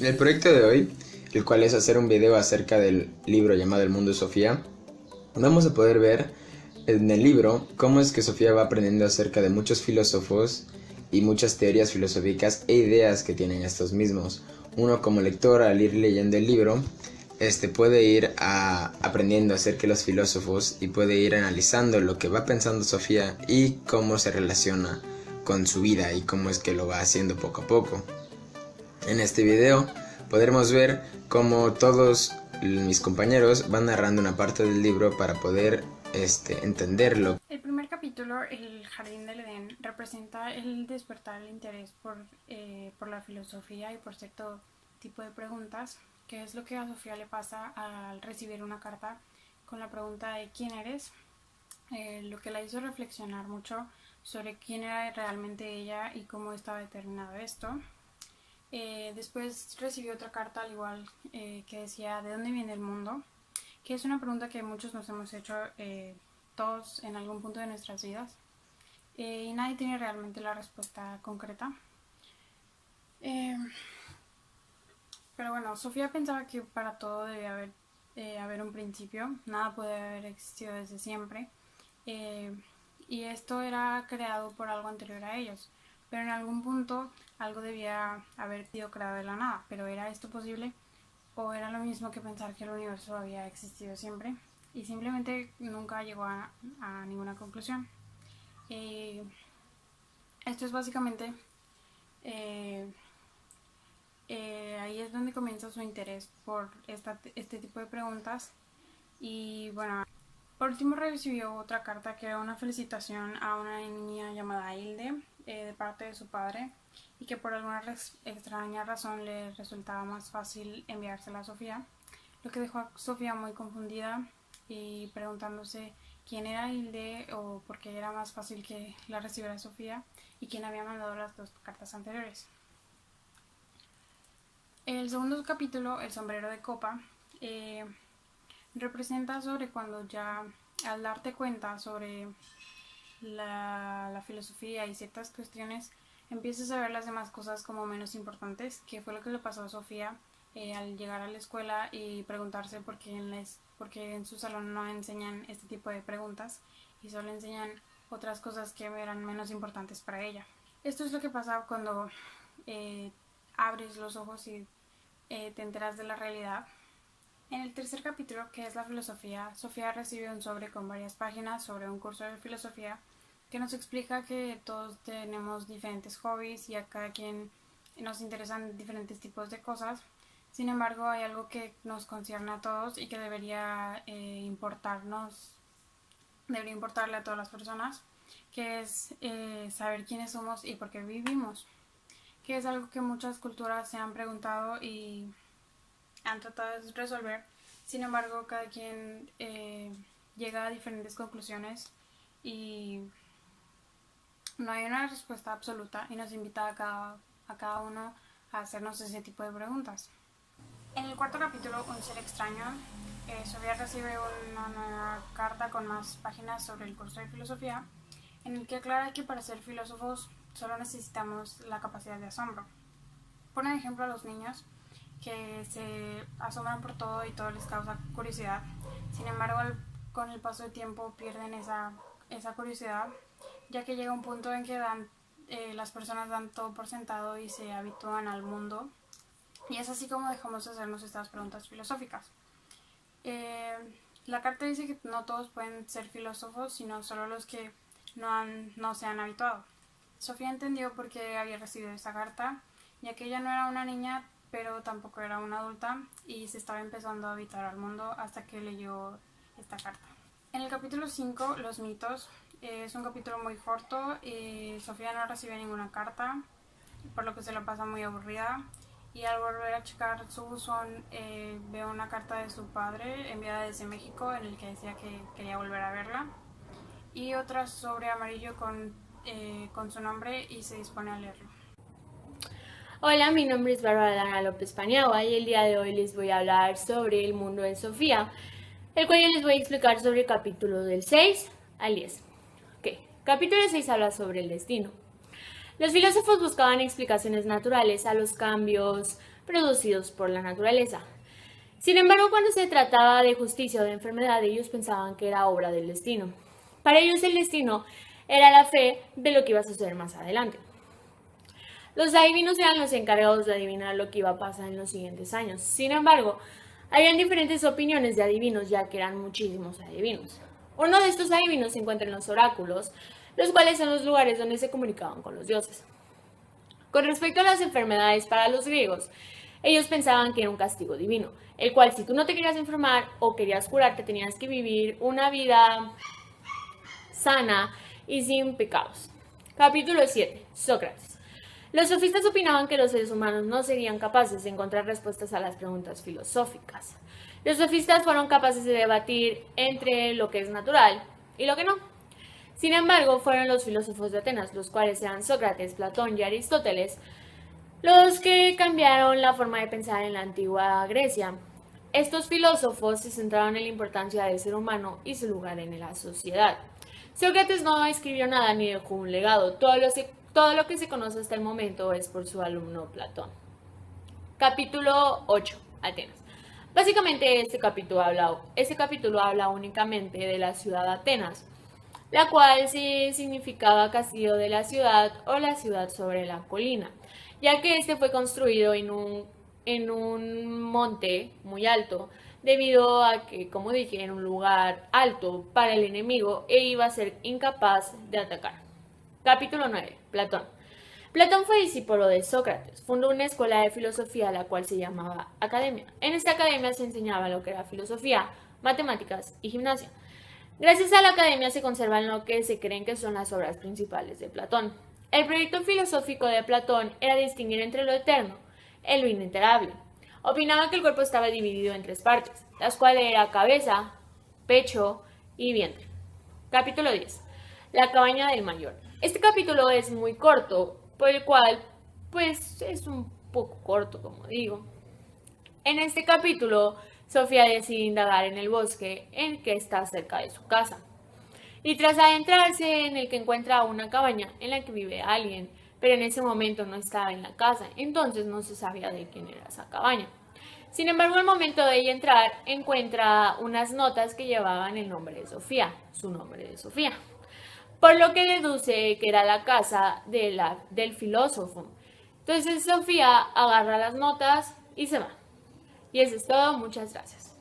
El proyecto de hoy, el cual es hacer un video acerca del libro llamado El Mundo de Sofía, vamos a poder ver en el libro cómo es que Sofía va aprendiendo acerca de muchos filósofos y muchas teorías filosóficas e ideas que tienen estos mismos. Uno como lector, al ir leyendo el libro, puede ir aprendiendo acerca de los filósofos y puede ir analizando lo que va pensando Sofía y cómo se relaciona con su vida y cómo es que lo va haciendo poco a poco. En este video podremos ver cómo todos mis compañeros van narrando una parte del libro para poder entenderlo. El primer capítulo, El Jardín del Edén, representa el despertar el interés por la filosofía y por cierto tipo de preguntas, que es lo que a Sofía le pasa al recibir una carta con la pregunta de ¿quién eres? Lo que la hizo reflexionar mucho sobre quién era realmente ella y cómo estaba determinado esto. Después recibió otra carta al igual que decía ¿de dónde viene el mundo? Que es una pregunta que muchos nos hemos hecho todos en algún punto de nuestras vidas y nadie tiene realmente la respuesta concreta. Pero bueno, Sofía pensaba que para todo debía haber un principio, nada puede haber existido desde siempre y esto era creado por algo anterior a ellos, pero en algún punto algo debía haber sido creado de la nada. ¿Pero era esto posible? ¿O era lo mismo que pensar que el universo había existido siempre y simplemente nunca llegó a ninguna conclusión? Esto es básicamente ahí es donde comienza su interés por este tipo de preguntas. Y bueno, por último recibió otra carta que era una felicitación a una niña llamada Hilde de parte de su padre, y que por alguna extraña razón le resultaba más fácil enviársela a Sofía, lo que dejó a Sofía muy confundida y preguntándose quién era Hilde o por qué era más fácil que la recibiera Sofía y quién había mandado las dos cartas anteriores. El segundo capítulo, El sombrero de copa, representa sobre cuando ya al darte cuenta sobre la filosofía y ciertas cuestiones empiezas a ver las demás cosas como menos importantes, que fue lo que le pasó a Sofía al llegar a la escuela y preguntarse por qué en su salón no enseñan este tipo de preguntas y solo enseñan otras cosas que eran menos importantes para ella. Esto es lo que pasa cuando abres los ojos y te enteras de la realidad. En el tercer capítulo, que es la filosofía, Sofía recibe un sobre con varias páginas sobre un curso de filosofía que nos explica que todos tenemos diferentes hobbies y a cada quien nos interesan diferentes tipos de cosas. Sin embargo, hay algo que nos concierne a todos y que debería importarle a todas las personas, que es saber quiénes somos y por qué vivimos, que es algo que muchas culturas se han preguntado y han tratado de resolver. Sin embargo, cada quien llega a diferentes conclusiones y no hay una respuesta absoluta, y nos invita a cada uno a hacernos ese tipo de preguntas. En el cuarto capítulo, Un ser extraño, Sofía recibe una nueva carta con más páginas sobre el curso de filosofía, en el que aclara que para ser filósofos solo necesitamos la capacidad de asombro. Pone de ejemplo a los niños que se asombran por todo y todo les causa curiosidad. Sin embargo, con el paso del tiempo pierden esa curiosidad, ya que llega un punto en que las personas dan todo por sentado y se habitúan al mundo. Y es así como dejamos de hacernos estas preguntas filosóficas. La carta dice que no todos pueden ser filósofos, sino solo los que no se han habituado. Sofía entendió por qué había recibido esa carta, ya que ella no era una niña, pero tampoco era una adulta y se estaba empezando a habitar al mundo hasta que leyó esta carta. En el capítulo 5, Los mitos, es un capítulo muy corto y Sofía no recibe ninguna carta, por lo que se la pasa muy aburrida, y al volver a checar su buzón ve una carta de su padre enviada desde México en el que decía que quería volver a verla, y otra sobre amarillo con su nombre, y se dispone a leerlo. Hola, mi nombre es Bárbara Lara López Paniagua y el día de hoy les voy a hablar sobre el mundo de Sofía, el cual yo les voy a explicar sobre el capítulo del 6 al 10. Ok, capítulo 6 habla sobre el destino. Los filósofos buscaban explicaciones naturales a los cambios producidos por la naturaleza. Sin embargo, cuando se trataba de justicia o de enfermedad, ellos pensaban que era obra del destino. Para ellos el destino era la fe de lo que iba a suceder más adelante. Los adivinos eran los encargados de adivinar lo que iba a pasar en los siguientes años. Sin embargo, habían diferentes opiniones de adivinos, ya que eran muchísimos adivinos. Uno de estos adivinos se encuentra en los oráculos, los cuales son los lugares donde se comunicaban con los dioses. Con respecto a las enfermedades para los griegos, ellos pensaban que era un castigo divino, el cual si tú no te querías enfermar o querías curarte, tenías que vivir una vida sana y sin pecados. Capítulo 7. Sócrates. Los sofistas opinaban que los seres humanos no serían capaces de encontrar respuestas a las preguntas filosóficas. Los sofistas fueron capaces de debatir entre lo que es natural y lo que no. Sin embargo, fueron los filósofos de Atenas, los cuales eran Sócrates, Platón y Aristóteles, los que cambiaron la forma de pensar en la antigua Grecia. Estos filósofos se centraron en la importancia del ser humano y su lugar en la sociedad. Sócrates no escribió nada ni dejó un legado. Todo lo que se conoce hasta el momento es por su alumno Platón. Capítulo 8. Atenas. Básicamente este capítulo habla únicamente de la ciudad de Atenas, la cual sí significaba castillo de la ciudad o la ciudad sobre la colina, ya que este fue construido en un monte muy alto, debido a que, como dije, era un lugar alto para el enemigo e iba a ser incapaz de atacar. Capítulo 9. Platón. Platón fue discípulo de Sócrates. Fundó una escuela de filosofía, la cual se llamaba Academia. En esta academia se enseñaba lo que era filosofía, matemáticas y gimnasia. Gracias a la academia se conservan lo que se creen que son las obras principales de Platón. El proyecto filosófico de Platón era distinguir entre lo eterno y lo inenterable. Opinaba que el cuerpo estaba dividido en tres partes, las cuales eran cabeza, pecho y vientre. Capítulo 10. La cabaña del mayor. Este capítulo es muy corto, por el cual, pues, es un poco corto, como digo. En este capítulo, Sofía decide indagar en el bosque en que está cerca de su casa. Y tras adentrarse en el que encuentra una cabaña en la que vive alguien, pero en ese momento no estaba en la casa, entonces no se sabía de quién era esa cabaña. Sin embargo, al momento de ella entrar, encuentra unas notas que llevaban el nombre de Sofía, su nombre de Sofía, por lo que deduce que era la casa del filósofo. Entonces Sofía agarra las notas y se va. Y eso es todo, muchas gracias.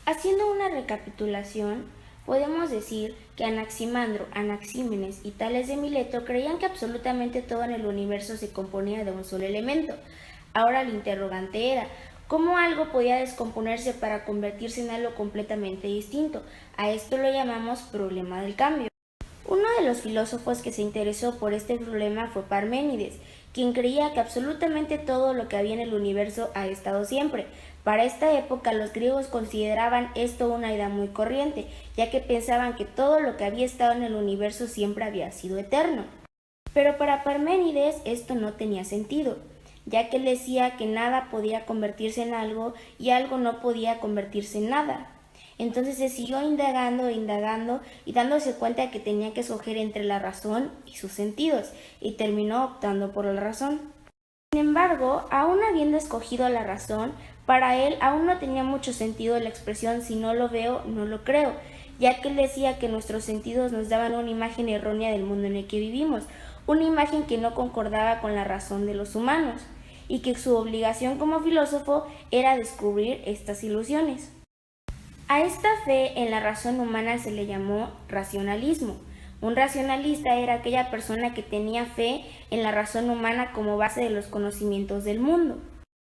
Haciendo una recapitulación, podemos decir que Anaximandro, Anaxímenes y Tales de Mileto creían que absolutamente todo en el universo se componía de un solo elemento. Ahora el interrogante era, ¿cómo algo podía descomponerse para convertirse en algo completamente distinto? A esto lo llamamos problema del cambio. Uno de los filósofos que se interesó por este problema fue Parménides, quien creía que absolutamente todo lo que había en el universo ha estado siempre. Para esta época los griegos consideraban esto una idea muy corriente, ya que pensaban que todo lo que había estado en el universo siempre había sido eterno. Pero para Parménides esto no tenía sentido, ya que él decía que nada podía convertirse en algo y algo no podía convertirse en nada. Entonces se siguió indagando e indagando y dándose cuenta que tenía que escoger entre la razón y sus sentidos, y terminó optando por la razón. Sin embargo, aún habiendo escogido la razón, para él aún no tenía mucho sentido la expresión si no lo veo, no lo creo, ya que él decía que nuestros sentidos nos daban una imagen errónea del mundo en el que vivimos, una imagen que no concordaba con la razón de los humanos, y que su obligación como filósofo era descubrir estas ilusiones. A esta fe en la razón humana se le llamó racionalismo. Un racionalista era aquella persona que tenía fe en la razón humana como base de los conocimientos del mundo.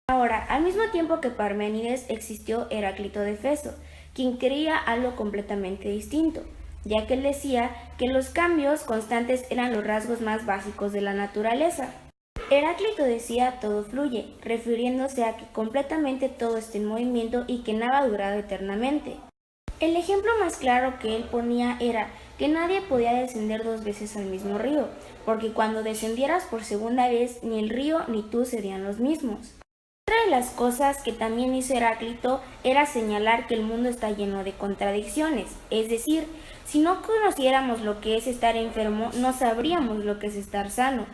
Ahora, al mismo tiempo que Parménides, existió Heráclito de Éfeso, quien creía algo completamente distinto, ya que él decía que los cambios constantes eran los rasgos más básicos de la naturaleza. Heráclito decía todo fluye, refiriéndose a que completamente todo está en movimiento y que nada duraba eternamente. El ejemplo más claro que él ponía era que nadie podía descender dos veces al mismo río, porque cuando descendieras por segunda vez ni el río ni tú serían los mismos. Otra de las cosas que también hizo Heráclito era señalar que el mundo está lleno de contradicciones, es decir, si no conociéramos lo que es estar enfermo, no sabríamos lo que es estar sano.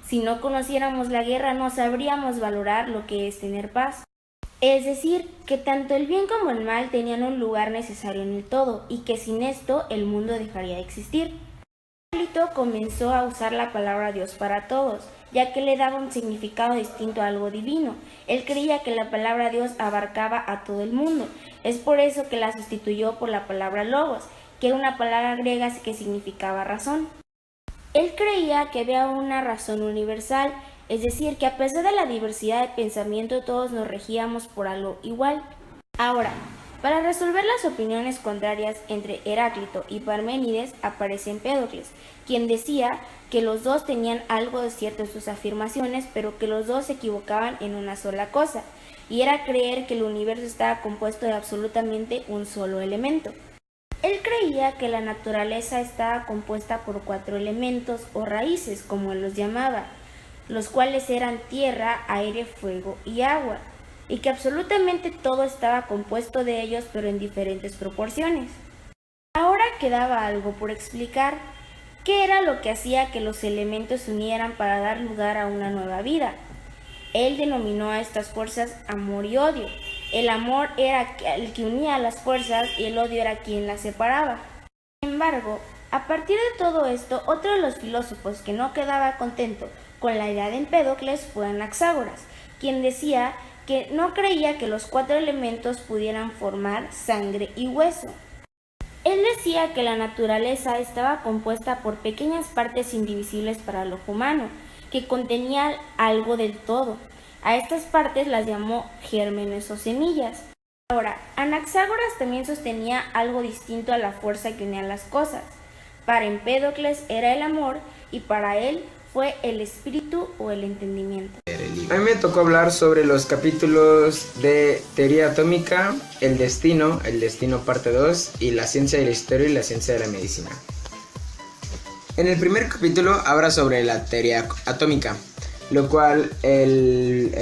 Si no conociéramos la guerra, no sabríamos valorar lo que es tener paz. Es decir, que tanto el bien como el mal tenían un lugar necesario en el todo, y que sin esto el mundo dejaría de existir. Heráclito comenzó a usar la palabra Dios para todos, ya que le daba un significado distinto a algo divino. Él creía que la palabra Dios abarcaba a todo el mundo. Es por eso que la sustituyó por la palabra logos, que era una palabra griega que significaba razón. Él creía que había una razón universal, es decir, que a pesar de la diversidad de pensamiento todos nos regíamos por algo igual. Ahora, para resolver las opiniones contrarias entre Heráclito y Parménides aparece Empédocles, quien decía que los dos tenían algo de cierto en sus afirmaciones, pero que los dos se equivocaban en una sola cosa, y era creer que el universo estaba compuesto de absolutamente un solo elemento. Él creía que la naturaleza estaba compuesta por 4 elementos o raíces, como él los llamaba, los cuales eran tierra, aire, fuego y agua, y que absolutamente todo estaba compuesto de ellos, pero en diferentes proporciones. Ahora quedaba algo por explicar. ¿Qué era lo que hacía que los elementos se unieran para dar lugar a una nueva vida? Él denominó a estas fuerzas amor y odio. El amor era el que unía a las fuerzas y el odio era quien las separaba. Sin embargo, a partir de todo esto, otro de los filósofos que no quedaba contento con la idea de Empédocles fue Anaxágoras, quien decía que no creía que los 4 elementos pudieran formar sangre y hueso. Él decía que la naturaleza estaba compuesta por pequeñas partes indivisibles para el ojo humano, que contenían algo del todo. A estas partes las llamó gérmenes o semillas. Ahora, Anaxágoras también sostenía algo distinto a la fuerza que unía las cosas. Para Empédocles era el amor y para él fue el espíritu o el entendimiento. A mí me tocó hablar sobre los capítulos de teoría atómica, el destino parte 2 y la ciencia de la historia y la ciencia de la medicina. En el primer capítulo habla sobre la teoría atómica, lo cual él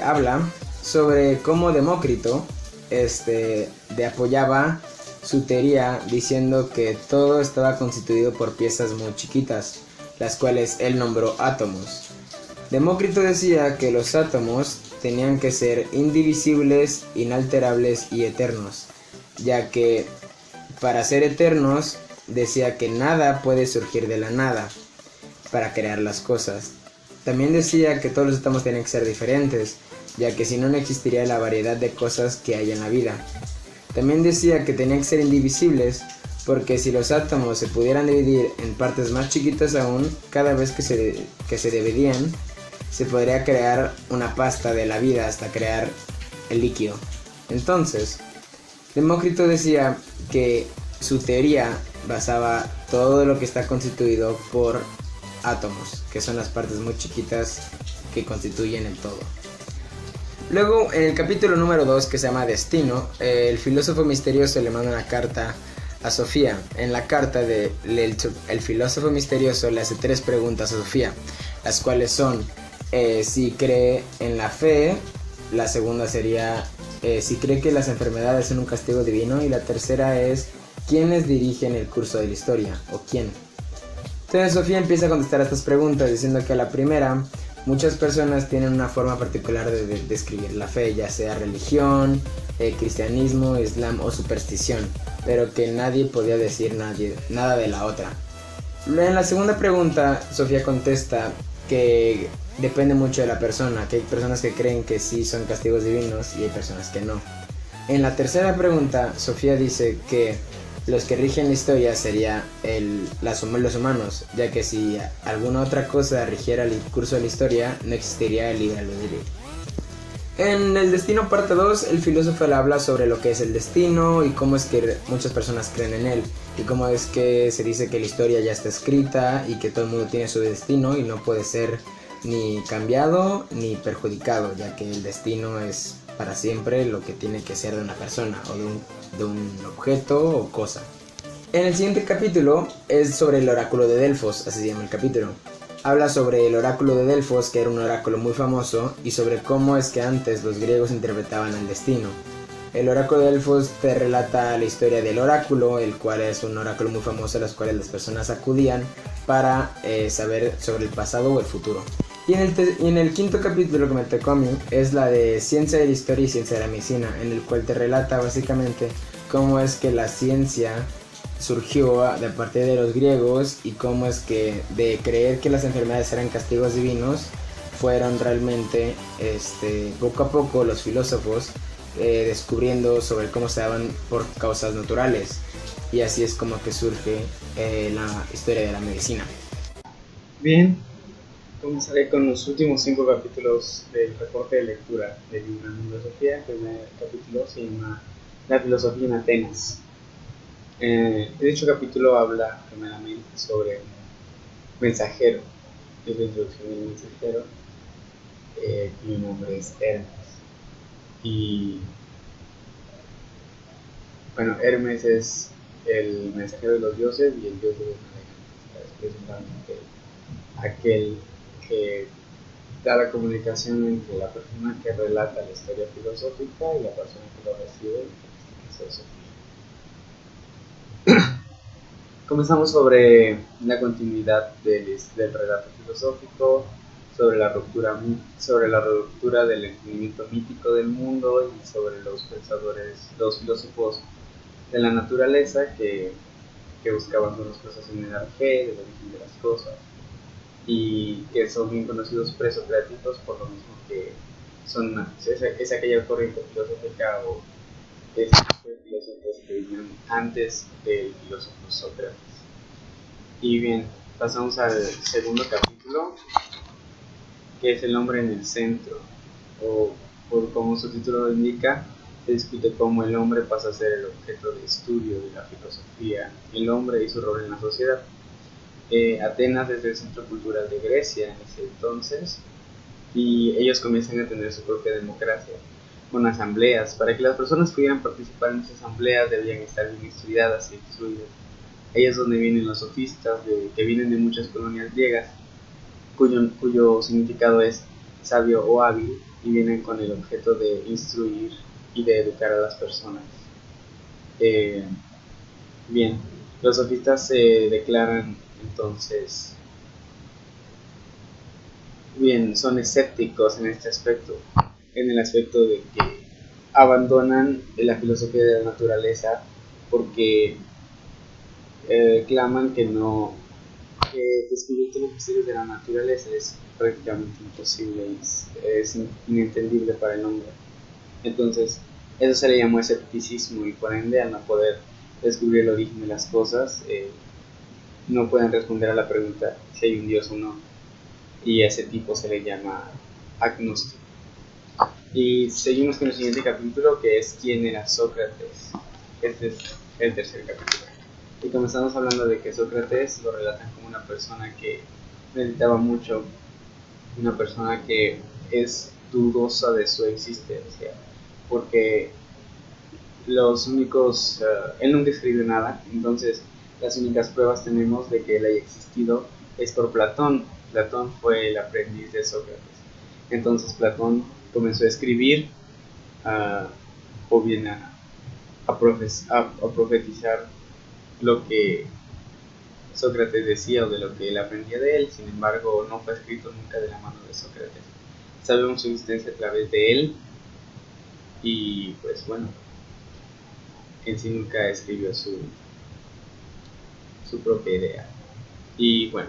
habla sobre cómo Demócrito apoyaba su teoría diciendo que todo estaba constituido por piezas muy chiquitas, las cuales él nombró átomos. Demócrito decía que los átomos tenían que ser indivisibles, inalterables y eternos, ya que para ser eternos decía que nada puede surgir de la nada para crear las cosas. También decía que todos los átomos tenían que ser diferentes, ya que si no, no existiría la variedad de cosas que hay en la vida. También decía que tenían que ser indivisibles, porque si los átomos se pudieran dividir en partes más chiquitas aún, cada vez que se dividían, se podría crear una pasta de la vida hasta crear el líquido. Entonces, Demócrito decía que su teoría basaba todo lo que está constituido por átomos, que son las partes muy chiquitas que constituyen el todo. Luego, en el capítulo número 2, que se llama Destino, el filósofo misterioso le manda una carta a Sofía. En la carta el filósofo misterioso le hace 3 preguntas a Sofía, las cuales son si cree en la fe, la segunda sería si cree que las enfermedades son un castigo divino, y la tercera es ¿quiénes dirigen el curso de la historia? ¿O quién? Entonces Sofía empieza a contestar a estas preguntas diciendo que a la primera, muchas personas tienen una forma particular de describir la fe, ya sea religión, cristianismo, islam o superstición, pero que nadie podía decir nada de la otra. En la segunda pregunta, Sofía contesta que depende mucho de la persona, que hay personas que creen que sí son castigos divinos y hay personas que no. En la tercera pregunta, Sofía dice que los que rigen la historia serían los humanos, ya que si alguna otra cosa rigiera el curso de la historia, no existiría el libre albedrío. En el Destino parte 2, el filósofo le habla sobre lo que es el destino y cómo es que muchas personas creen en él, y cómo es que se dice que la historia ya está escrita y que todo el mundo tiene su destino y no puede ser ni cambiado ni perjudicado, ya que el destino es para siempre lo que tiene que ser de una persona o de un objeto o cosa. En el siguiente capítulo es sobre el oráculo de Delfos, así se llama el capítulo. Habla sobre el oráculo de Delfos, que era un oráculo muy famoso, y sobre cómo es que antes los griegos interpretaban el destino. El oráculo de Delfos te relata la historia del oráculo, el cual es un oráculo muy famoso a los cuales las personas acudían para saber sobre el pasado o el futuro. Y en el quinto capítulo que me tocó a mí es la de Ciencia de la Historia y Ciencia de la Medicina, en el cual te relata básicamente cómo es que la ciencia surgió de partir de los griegos y cómo es que de creer que las enfermedades eran castigos divinos fueron realmente poco a poco los filósofos descubriendo sobre cómo se daban por causas naturales, y así es como que surge la historia de la medicina. Bien, comenzaré con los últimos 5 capítulos del reporte de lectura del libro El Mundo de Sofía. El primer capítulo se llama La filosofía en Atenas. Dicho capítulo habla primeramente sobre un mensajero, es la introducción del mensajero, cuyo nombre es Hermes. Y bueno, Hermes es el mensajero de los dioses y el dios de los navegantes. Es principalmente aquel que da la comunicación entre la persona que relata la historia filosófica y la persona que lo recibe, en este caso Sofía. Comenzamos sobre la continuidad del relato filosófico, sobre la ruptura del entendimiento mítico del mundo y sobre los pensadores, los filósofos de la naturaleza que buscaban unas cosas en el arjé, del origen de las cosas, y que son bien conocidos presocráticos por lo mismo que es aquella corriente filosófica o es filósofos que vinieron antes del filósofo Sócrates. Y bien, pasamos al segundo capítulo, que es el hombre en el centro, o por como su título lo indica, se discute cómo el hombre pasa a ser el objeto de estudio de la filosofía, el hombre y su rol en la sociedad. Atenas es el centro cultural de Grecia en ese entonces, y ellos comienzan a tener su propia democracia, con asambleas. Para que las personas pudieran participar en esas asambleas debían estar bien estudiadas y instruidas. Ahí es donde vienen los sofistas, que vienen de muchas colonias griegas, cuyo significado es sabio o hábil, y vienen con el objeto de instruir y de educar a las personas. Bien, los sofistas se declaran entonces, bien, son escépticos en este aspecto, en el aspecto de que abandonan la filosofía de la naturaleza porque claman que descubrir todos los misterios de la naturaleza es prácticamente imposible, es inentendible para el hombre. Entonces, eso se le llamó escepticismo, y por ende, al no poder descubrir el origen de las cosas, no pueden responder a la pregunta si hay un Dios o no, y a ese tipo se le llama agnóstico. Y seguimos con el siguiente capítulo, que es ¿quién era Sócrates? Este es el tercer capítulo. Y comenzamos hablando de que Sócrates lo relatan como una persona que meditaba mucho, una persona que es dudosa de su existencia, porque él nunca escribió nada, entonces las únicas pruebas tenemos de que él haya existido es por Platón. Platón fue el aprendiz de Sócrates. Entonces Platón comenzó a escribir, o bien a profetizar lo que Sócrates decía o de lo que él aprendía de él. Sin embargo, no fue escrito nunca de la mano de Sócrates. Sabemos su existencia a través de él, y pues bueno, en sí nunca escribió su propia idea. Y bueno,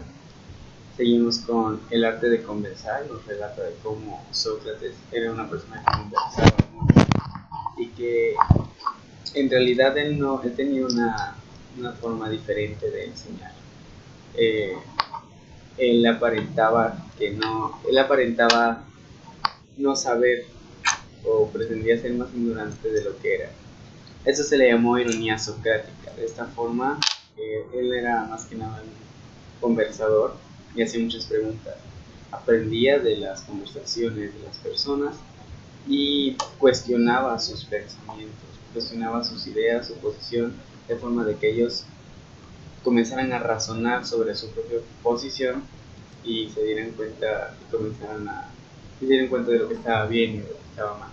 seguimos con el arte de conversar. Nos relata de cómo Sócrates era una persona que conversaba mucho y que en realidad él tenía una forma diferente de enseñar. Él aparentaba no saber, o pretendía ser más ignorante de lo que era. Eso se le llamó ironía socrática. De esta forma, él era más que nada un conversador y hacía muchas preguntas. Aprendía de las conversaciones de las personas y cuestionaba sus pensamientos, cuestionaba sus ideas, su posición, de forma de que ellos comenzaran a razonar sobre su propia posición y se dieran cuenta de lo que estaba bien y de lo que estaba mal.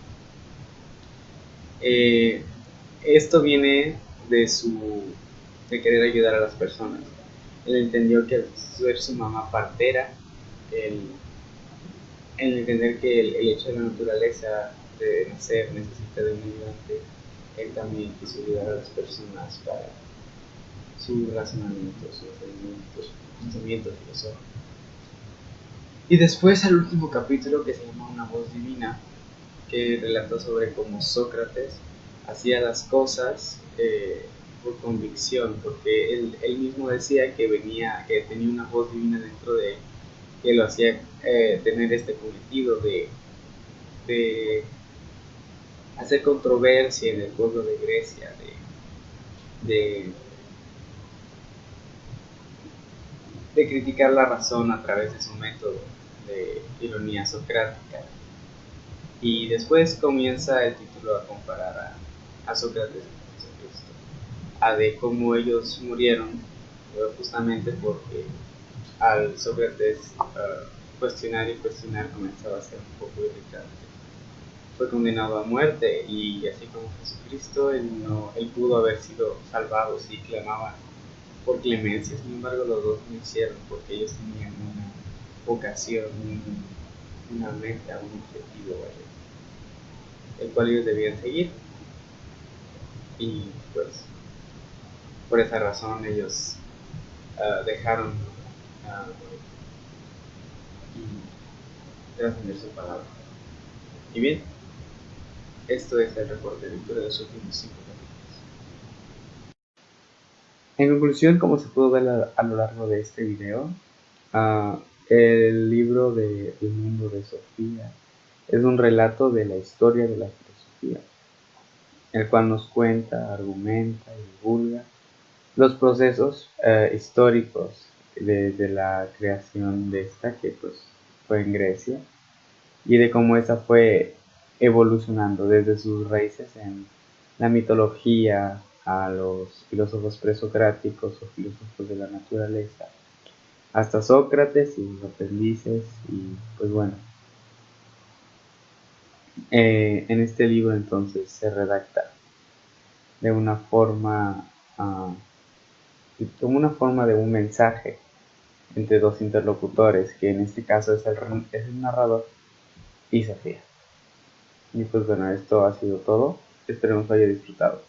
Esto viene de querer ayudar a las personas. Él entendió que al ser su mamá partera, el entender que el hecho de la naturaleza de nacer necesita de un ayudante, él también quiso ayudar a las personas para su razonamiento, sus pensamientos filosóficos. Y después al último capítulo, que se llama Una voz divina, que relata sobre cómo Sócrates hacía las cosas por convicción, porque él mismo decía que tenía una voz divina dentro de él, que lo hacía tener este cometido de hacer controversia en el pueblo de Grecia, de, de criticar la razón a través de su método de ironía socrática. Y después comienza el título a comparar a Sócrates con Jesucristo, a de cómo ellos murieron, justamente porque al Sócrates cuestionar y cuestionar comenzaba a ser un poco irritante. Fue condenado a muerte, y así como Jesucristo, él pudo haber sido salvado si clamaban por clemencia. Sin embargo, los dos no hicieron, porque ellos tenían una vocación, una meta, un objetivo, el cual ellos debían seguir. Y pues por esa razón ellos dejaron y trascender su palabra. Y bien, esto es el reporte de lectura de los últimos 5 capítulos. En conclusión, como se pudo ver a lo largo de este video, el libro de El mundo de Sofía es un relato de la historia de la filosofía, el cual nos cuenta, argumenta y divulga los procesos históricos de la creación de esta, que pues fue en Grecia, y de cómo esta fue evolucionando desde sus raíces en la mitología, a los filósofos presocráticos o filósofos de la naturaleza, hasta Sócrates y sus aprendices. Y pues bueno, en este libro entonces se redacta de una forma como una forma de un mensaje entre dos interlocutores, que en este caso es el narrador y Sofía. Y pues bueno, esto ha sido todo. Espero que os haya disfrutado.